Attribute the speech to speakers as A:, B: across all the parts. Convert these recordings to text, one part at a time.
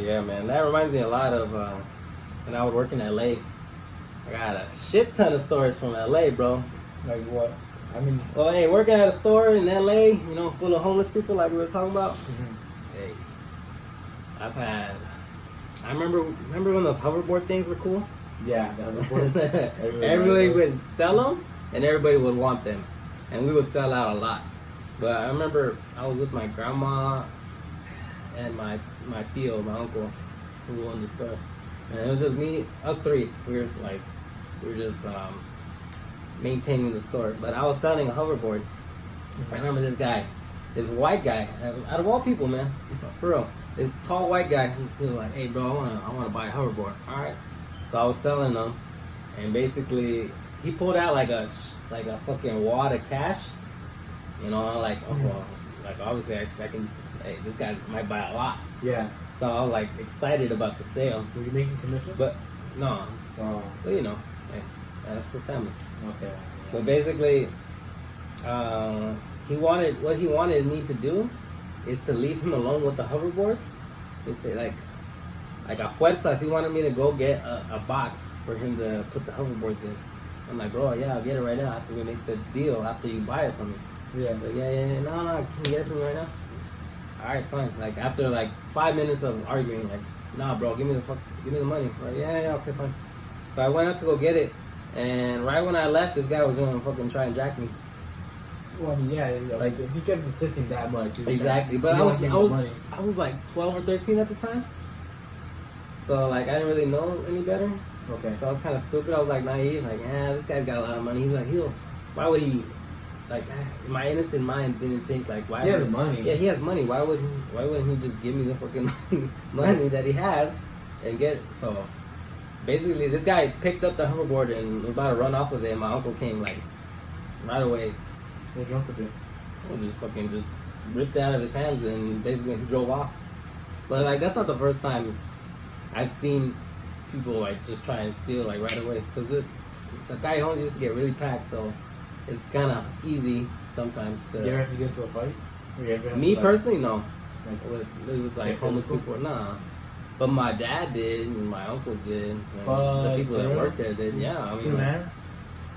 A: yeah, man. That reminds me a lot of when I would work in LA. I got a shit ton of stories from LA, bro.
B: Like what? I mean,
A: well, hey, working at a store in LA, you know, full of homeless people, like we were talking about. Hey, I've had. I remember when those hoverboard things were cool.
B: Yeah, the hoverboards.
A: Everybody would sell them, and everybody would want them, and we would sell out a lot. But I remember I was with my grandma and my tío, my uncle, who owned the store, and it was just me, us three. We were just maintaining the store. But I was selling a hoverboard. I remember this guy, this white guy, out of all people, man, for real, this tall white guy. He was like, "Hey, bro, I want to buy a hoverboard." All right. So I was selling them, and basically he pulled out like a fucking wad of cash. You know, like like obviously I expecting, hey, this guy might buy a lot.
B: Yeah.
A: So I was like excited about the sale.
B: Were you making commission?
A: But no.
B: Oh.
A: But you know, hey, that's for family.
B: Okay. Yeah.
A: But basically, what he wanted me to do is to leave him alone with the hoverboard. He said like a fuerzas. He wanted me to go get a box for him to put the hoverboards in. I'm like, bro, yeah, I'll get it right now after we make the deal, after you buy it from me.
B: Yeah.
A: But yeah, no, can you get it from me right now? Alright, fine. Like after like 5 minutes of arguing, like, nah, bro, give me the money. Like, yeah, okay, fine. So I went up to go get it, and right when I left, this guy was gonna fucking try and jack me.
B: Well, I mean, yeah, like if you kept insisting that much,
A: exactly. But I was like 12 or 13 at the time, so like I didn't really know any better.
B: Okay.
A: So I was kind of stupid. I was like naive, like, this guy's got a lot of money. He's like, why would he? Like, my innocent mind didn't think like, why?
B: He has money.
A: Yeah, he has money. Why wouldn't he just give me the fucking money that he has and get? So basically, this guy picked up the hoverboard and was about to run off with it. And my uncle came like right away.
B: What's wrong with it?
A: Just ripped it out of his hands and basically he drove off. But like, that's not the first time I've seen people like just try and steal like right away, because the guy homes used to get really packed, so it's kind of easy sometimes to.
B: You ever have to get into a fight?
A: Me personally, no.
B: Like,
A: with like homeless people, nah. But my dad did, and my uncle did, and the people that worked there did. Yeah, I mean,
B: hands?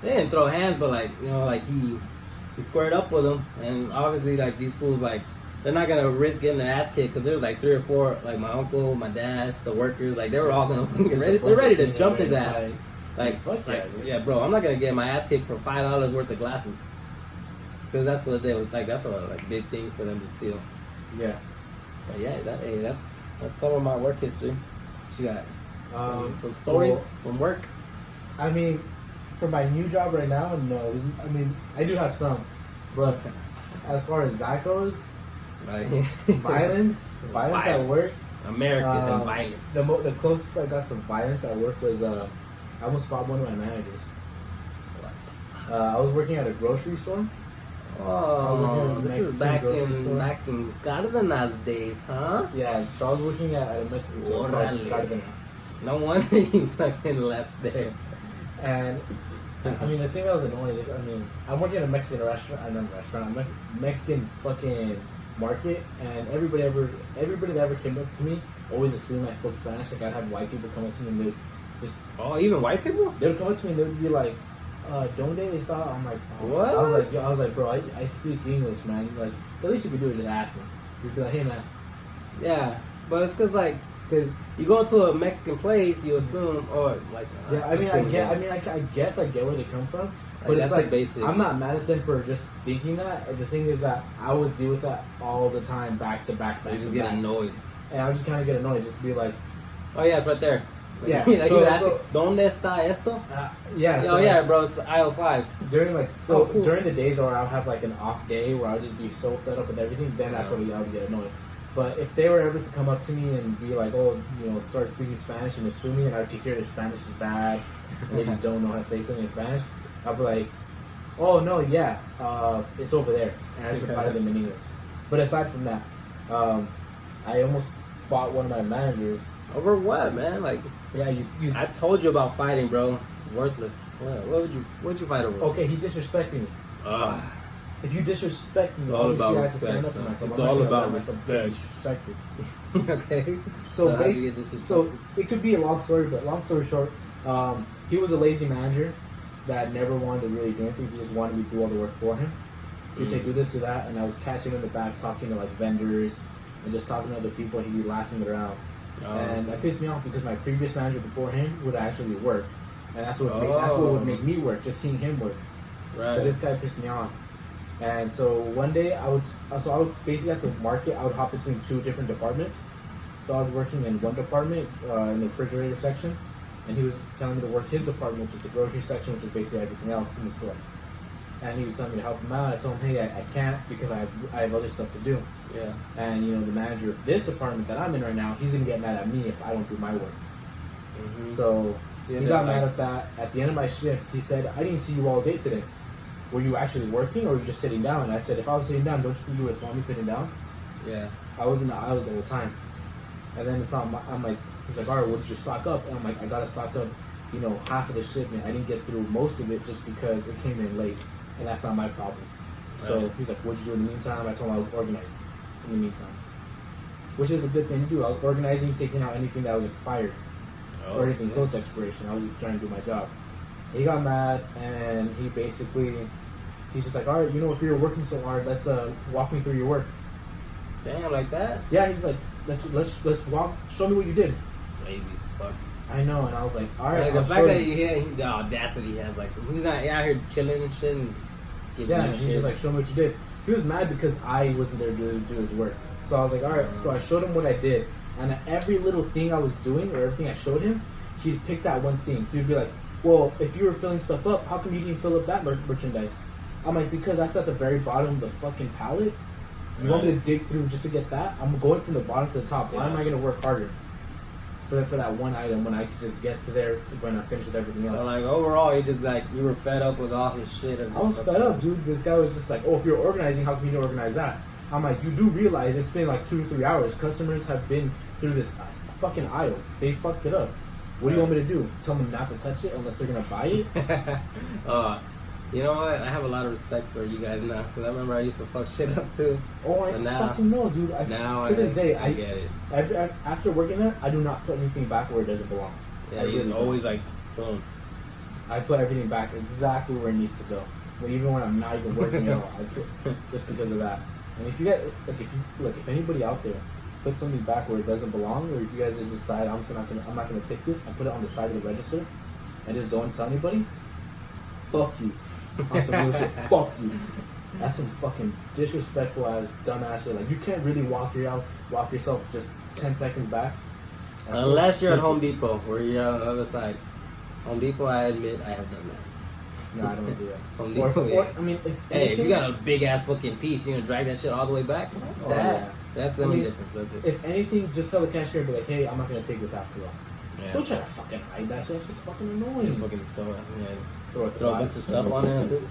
A: They didn't throw hands, but like, you know, like he squared up with them, and obviously like these fools, like, they're not gonna risk getting their ass kicked, because there was like 3 or 4, like my uncle, my dad, the workers, like they were all gonna they're ready to jump his ass. Like, fuck yeah, yeah, bro, I'm not gonna get my ass kicked for $5 worth of glasses, because that's what they was like. That's a like big thing for them to steal.
B: Yeah.
A: But yeah, that's some of my work history. What you got? Some stories from work.
B: I mean, for my new job right now, no. I mean, I do have some, but as far as that goes, violence at work.
A: American violence.
B: The closest I got to violence at work was I almost fought one of my managers. I was working at a grocery store.
A: Oh, this is back in Cardenas days, huh?
B: Yeah, so I was working at a Mexican store called Cardenas.
A: No wonder you fucking left there.
B: And I mean, the thing that was annoying is, I mean, I'm working at a Mexican I'm a Mexican fucking market, and everybody that ever came up to me always assumed I spoke Spanish. Like, I'd have white people come up to me and they'd just...
A: Oh, even white people?
B: They would come up to me and they'd be like, "Donde está?" I'm like, oh.
A: What?
B: I was like, bro, I speak English, man. Like, the least you could do is just ask me. You'd be like, "Hey, man."
A: Yeah, but it's because you go to a Mexican place, you assume, or like.
B: Yeah, I guess I get where they come from, but
A: it's like basic.
B: I'm not mad at them for just thinking that. The thing is that I would deal with that all the time, back to back.
A: You just get annoyed,
B: and I just kind of get annoyed, just be like,
A: "Oh yeah, it's right there."
B: Yeah.
A: Like you ask, "Donde está esto?"
B: Yeah.
A: So yeah, bro, it's aisle 5.
B: During
A: cool.
B: During the days where I'll have like an off day where I'll just be so fed up with everything, then that's when I would get annoyed. But if they were ever to come up to me and be like, "Oh, you know, start speaking Spanish," and assuming, and I could hear their Spanish is bad, and they just don't know how to say something in Spanish, I'll be like, "Oh no, yeah, it's over there," and I just reply to them in English. But aside from that, I almost fought one of my managers.
A: Over what, man? Like,
B: yeah, you
A: I told you about fighting, bro. Worthless. What'd you fight over?
B: Okay, he disrespected me. if you disrespect me,
A: It's all
B: obviously
A: about
B: I have to stand
A: respect,
B: up for
A: son.
B: myself.
A: It's
B: I'm not
A: all
B: gonna
A: about
B: let myself get
A: respect.
B: disrespected.
A: Okay.
B: So,
A: how do you get disrespected?
B: it could be a long story, but long story short, he was a lazy manager that never wanted to really do anything. He just wanted me to do all the work for him. He'd say, do this, do that, and I would catch him in the back talking to like vendors and just talking to other people. He'd be laughing around. And that pissed me off because my previous manager before him would actually work. And that's what would make me work, just seeing him work.
A: Right.
B: But this guy pissed me off. And so one day I would basically at the market, I would hop between two different departments. So I was working in one department, in the refrigerator section, and he was telling me to work his department, which is the grocery section, which is basically everything else in the store. And he was telling me to help him out. I told him, hey, I can't because I have other stuff to do.
A: Yeah.
B: And you know, the manager of this department that I'm in right now, he's gonna get mad at me if I don't do my work.
A: Mm-hmm.
B: So he got mad at that. At the end of my shift, he said, I didn't see you all day today. Were you actually working or were you just sitting down? And I said, if I was sitting down, don't you think you would have saw me sitting down?
A: Yeah.
B: I was in the aisles the whole time. And then I'm like, he's like, all right, what did you stock up? And I'm like, I got to stock up, you know, half of the shipment. I didn't get through most of it just because it came in late. And that's not my problem. So
A: Right.
B: he's like, what'd you do in the meantime? I told him I was organizing in the meantime. Which is a good thing to do. I was organizing, taking out anything that was expired. Or anything close to expiration. I was just trying to do my job. He got mad and he's just like, all right, you know, if you're working so hard, let's walk me through your work.
A: Damn, like that?
B: Yeah, he's like, let's walk. Show me what you did.
A: Lazy fuck.
B: I know, and I was like, all right.
A: Like, the
B: I'll
A: fact
B: show
A: that
B: you.
A: the audacity he has, like, he's not out here chilling and shit. And
B: Yeah, and he's just like, show me what you did. He was mad because I wasn't there to do his work. So I was like, all right. So I showed him what I did, and every little thing I was doing or everything I showed him, he'd pick that one thing. He'd be like, well, if you were filling stuff up, how come you didn't fill up that merchandise? I'm like, because that's at the very bottom of the fucking pallet. You want me to dig through just to get that? I'm going from the bottom to the top. Why am I going to work harder for that one item when I could just get to there when I finish with everything else?
A: So, like, overall, you were fed up with all his shit.
B: I was fed up, dude. This guy was just like, oh, if you're organizing, how come you didn't organize that? I'm like, you do realize it's been like 2 to 3 hours. Customers have been through this fucking aisle. They fucked it up. What do you want me to do? Tell them not to touch it unless they're going to buy it?
A: You know what? I have a lot of respect for you guys now. Because I remember I used to fuck shit up too.
B: Oh, I fucking know, dude. To this day,
A: I get it.
B: After working there, I do not put anything back where it doesn't belong.
A: Yeah, it's always like, boom.
B: I put everything back exactly where it needs to go. But even when I'm not even working at all, just because of that. And if you guys, if anybody out there puts something back where it doesn't belong, or if you guys just decide I'm not gonna take this and put it on the side of the register, and just don't tell anybody, fuck you. On some real shit, fuck you. That's some fucking disrespectful ass dumbass shit. Like, you can't really walk yourself just 10 seconds back.
A: Unless you're at Home Depot, where you're on the other side. Home Depot, I admit, I have done that.
B: No, I don't do that.
A: Home Depot,
B: I mean,
A: if you got a big ass fucking piece, you're gonna drag that shit all the way back. That's the only difference. That's it.
B: If anything, just tell the cashier and be like, hey, I'm not gonna take this after all.
A: Yeah.
B: Don't try to fucking hide that shit. That's just fucking annoying.
A: Just fucking just throw a bunch of stuff on there too.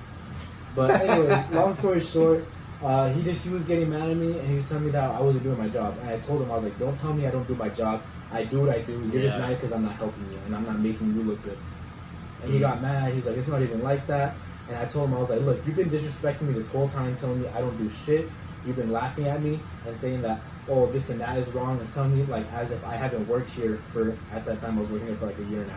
B: But anyway, long story short, he was getting mad at me and he was telling me that I wasn't doing my job. And I told him, I was like, don't tell me I don't do my job. I do what I do. You're just mad because I'm not helping you and I'm not making you look good. And he got mad. He's like, it's not even like that. And I told him, I was like, look, you've been disrespecting me this whole time, telling me I don't do shit. You've been laughing at me and saying that, oh, this and that is wrong, and telling me like as if I haven't worked here at that time I was working here for like 1.5 years.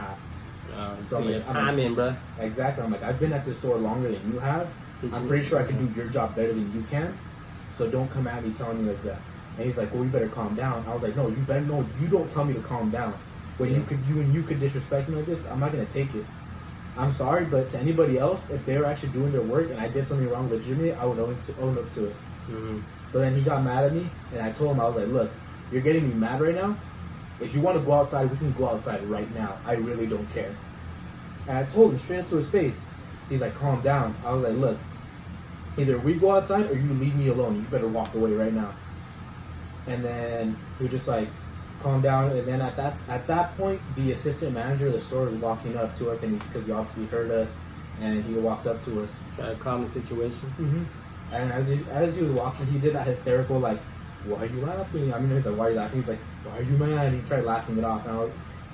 A: So I'm like, time in, bro.
B: Exactly. I'm like, I've been at this store longer than you have. I'm pretty sure I can do your job better than you can. So don't come at me telling me like that. And he's like, well, you better calm down. I was like, no, you don't tell me to calm down. When you could disrespect me like this, I'm not gonna take it. I'm sorry, but to anybody else, if they were actually doing their work and I did something wrong legitimately, I would own up to it.
A: Mm-hmm.
B: But then he got mad at me, and I told him, I was like, look, you're getting me mad right now. If you want to go outside, we can go outside right now. I really don't care. And I told him straight into his face. He's like, calm down. I was like, look, either we go outside or you leave me alone. You better walk away right now. And then he was just like, calm down. And then at that point, the assistant manager of the store was walking up to us, and because he obviously heard us, and he walked up to us.
A: Try to calm the situation.
B: Mm-hmm. And as he was walking, he did that hysterical, like, why are you laughing? I mean, he's like, why are you laughing? He's like, why are you mad? And he tried laughing it off.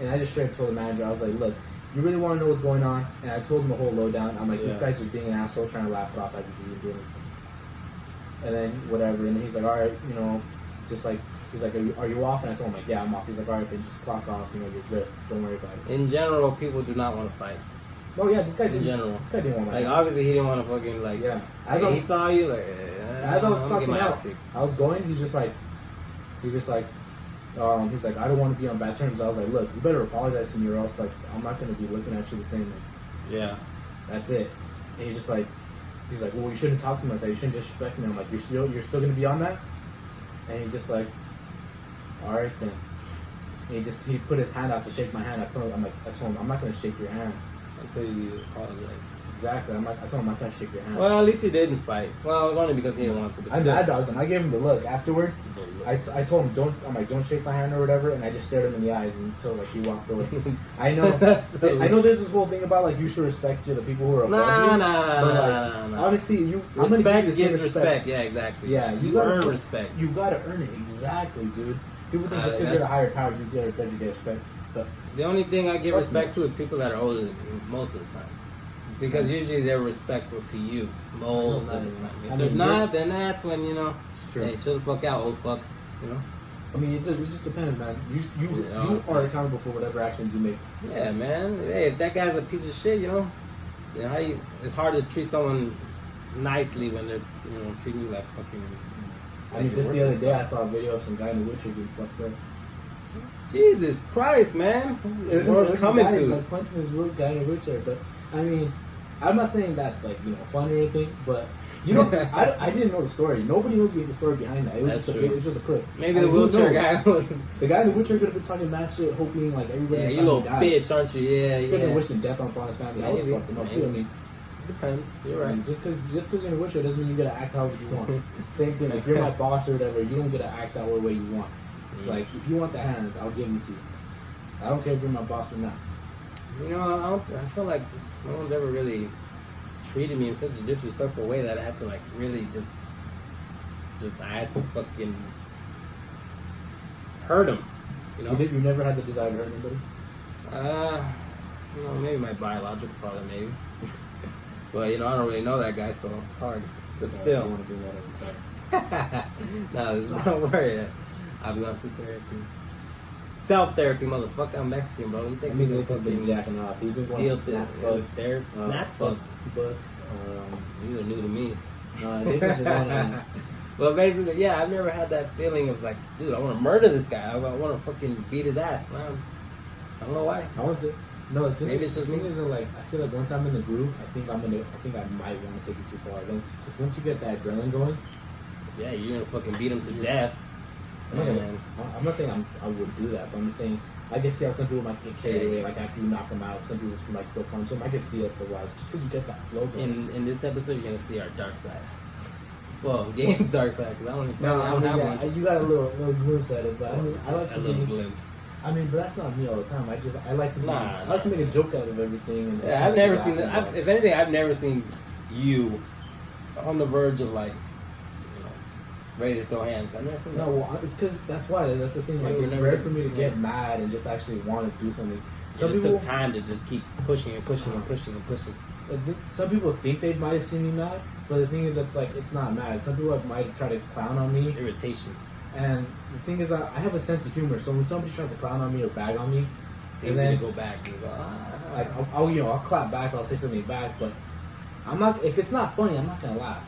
B: And I just straight up told the manager, I was like, look, you really want to know what's going on? And I told him the whole lowdown. I'm like, this guy's just being an asshole, trying to laugh it off as if he didn't do anything. And then whatever, and he's like, all right, you know, just like, he's like, are you off? And I told him, like, yeah, I'm off. He's like, all right, then just clock off, you know, you're good. Don't worry about it.
A: In general, people do not want to fight.
B: Oh, yeah, this guy
A: In
B: didn't.
A: general.
B: This guy didn't want my
A: Like,
B: hands.
A: obviously, he didn't want to fucking, like,
B: Yeah.
A: he saw you, like,
B: As I was
A: I'm gonna get
B: clocking
A: my ass
B: out,
A: kicked.
B: I was going, he's like, he's like, I don't want to be on bad terms. I was like, look, you better apologize to me or else, like, I'm not going to be looking at you the same way.
A: Yeah.
B: That's it. And he's like, well, you shouldn't talk to me like that. You shouldn't disrespect me. I'm like, you're still going to be on that? And he just like, all right then. And he put his hand out to shake my hand. I told him, I'm not going to shake your hand.
A: Until you apologize.
B: Exactly. I told him I'm not going to shake your hand.
A: Well, at least he didn't fight. Well, it was only because he didn't want to.
B: I mad dogged him. I gave him the look. Afterwards, I told him, don't shake my hand or whatever, and I just stared him in the eyes until like he walked away. I know there's this whole thing about like you should respect the people who are above you.
A: Nah.
B: Obviously,
A: Respect gives respect. Yeah, exactly.
B: Yeah,
A: you earn respect.
B: You gotta earn it, exactly, dude. People think just because you're a higher power, you get respect. But
A: the only thing I give respect to is people that are older than you most of the time. Because usually they're respectful to you most of the time. If they're not, then that's when, you know, hey, chill the fuck out, old fuck. You know?
B: I mean, it just depends, man. You are accountable for whatever actions you make.
A: Yeah, man. Hey, if that guy's a piece of shit, you know it's hard to treat someone nicely when they're, you know, treating you like fucking.
B: I mean, just the other day I saw a video of some guy in the Witcher getting fucked up.
A: Jesus Christ, man!
B: It's
A: world's coming to.
B: Like punching this real guy in the Witcher, but I mean, I'm not saying that's like, you know, fun or anything, but you know, I didn't know the story. Nobody knows the story behind that. It was just a clip.
A: Maybe the wheelchair guy was
B: the guy in the wheelchair could have been talking mad shit, hoping like everybody.
A: Yeah, you little bitch, aren't you? Yeah,
B: you could have wished him death on Fawn's family. I would have fucked him up too. I mean,
A: depends. You're right.
B: I mean, just because you're in a wheelchair doesn't mean you gotta act however you want. Same thing. If you're my boss or whatever, you don't get to act that way you want. Like if you want the hands, I'll give them to you. I don't care if you're my boss or not.
A: You know, I feel like no one's ever really treated me in such a disrespectful way that I had to like really just I had to fucking hurt him. You know?
B: You never had the desire to hurt anybody?
A: You know, maybe my biological father, maybe. But you know, I don't really know that guy, so it's hard. But
B: sorry,
A: still,
B: I want to bring that up. Sorry.
A: No, there's no worry. I've gone to therapy. Self-therapy, motherfucker. I'm Mexican, bro. You think
B: he's
A: he's
B: been jacking off? He's been going
A: deal
B: to
A: snap fuck therapy? Snap fuck.
B: But
A: you are new to me.
B: No, they've been going
A: Well, basically, yeah, I've never had that feeling of like, dude, I want to murder this guy. I want to fucking beat his ass. Man, I don't know why.
B: I want to. No, the thing
A: Maybe it's just me.
B: is that like I feel like once I'm in the groove, I think I might want to take it too far. Because once you get that adrenaline going,
A: yeah, you're gonna fucking beat him to death.
B: I'm not saying I would do that, but I'm just saying I can see how some people might get carried away. Like after you knock them out, some people might still punch them. I can see us to like just because you get that flow going.
A: In this episode, you're gonna see our dark side. Well, Gabe's dark side because I don't have one.
B: You got a little glimpse at it, but I like to
A: a little glimpse.
B: I mean, but that's not me all the time. I like to make a joke out of everything. And
A: I've never seen that. If anything, I've never seen you on the verge of like, you know, ready to throw hands. I've never seen that.
B: No, well, it's because that's the thing. Like, it's rare for me to get mad and just actually want to do something.
A: Some people took time to just keep pushing and pushing and pushing and pushing.
B: Some people think they might have seen me mad, but the thing is that's like it's not mad. Some people might try to clown on me.
A: It's irritation.
B: And the thing is, I have a sense of humor. So when somebody tries to clown on me or bag on me,
A: and then go back, and go,
B: like I'll clap back. I'll say something back, but I'm not. If it's not funny, I'm not gonna laugh,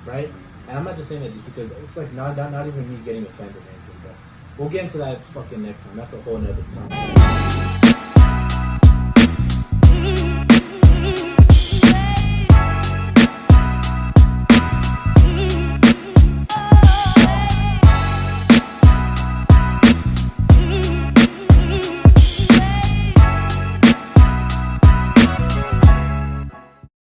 B: right? And I'm not just saying that just because it's like not even me getting offended or anything. But we'll get into that fucking next time. That's a whole nother time.